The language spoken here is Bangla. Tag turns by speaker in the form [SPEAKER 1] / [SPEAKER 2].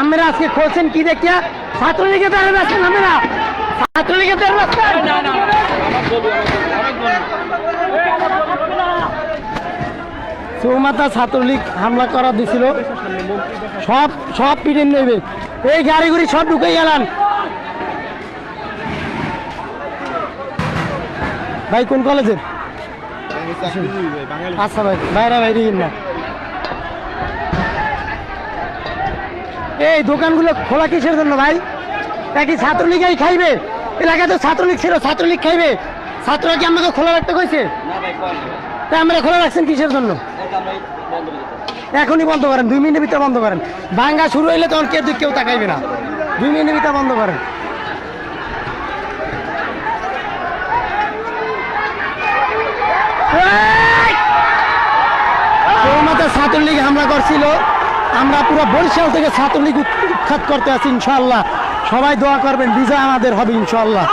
[SPEAKER 1] আমরা আজকে খোঁজছেন কি দেখিয়া ছাত্রলীগের দ্বারা ব্যস্ত আমরা ছাত্রলীগের দ্বারা ব্যস্ত চৌমাথা ছাত্রলীগ হামলা করা দিছিল সব সব পিড়ে নেবে এই গাড়িগুড়ি সব ঢুকে গেলাম ভাই কোন কলেজের আচ্ছা ভাই বাইরে বাইরে না এই দোকানগুলো খোলা কিসের জন্য ভাই নাকি ছাত্রলীগই খাইবে এলাকায় তো ছাত্রলীগ ছিল ছাত্রলীগ খাইবে ছাত্ররা কি আমাকে খোলা রাখতে কইছে তা আমরা খোলা রাখছেন কিসের জন্য এখনই বন্ধ করেন 2 মিনিটের ভিতরে বন্ধ করেন ভাঙ্গা শুরু হইলে তখন কেউ তাকাইবে না 2 মিনিটের ভিতরে বন্ধ করেন চৌমাথা ছাত্রলীগ হামলা করছিল আমরা পুরো বরিশাল থেকে ছাত্রলীগ উৎখাত করতে আছি ইনশাআল্লাহ সবাই দোয়া করবেন বিজয় আমাদের হবে ইনশাআল্লাহ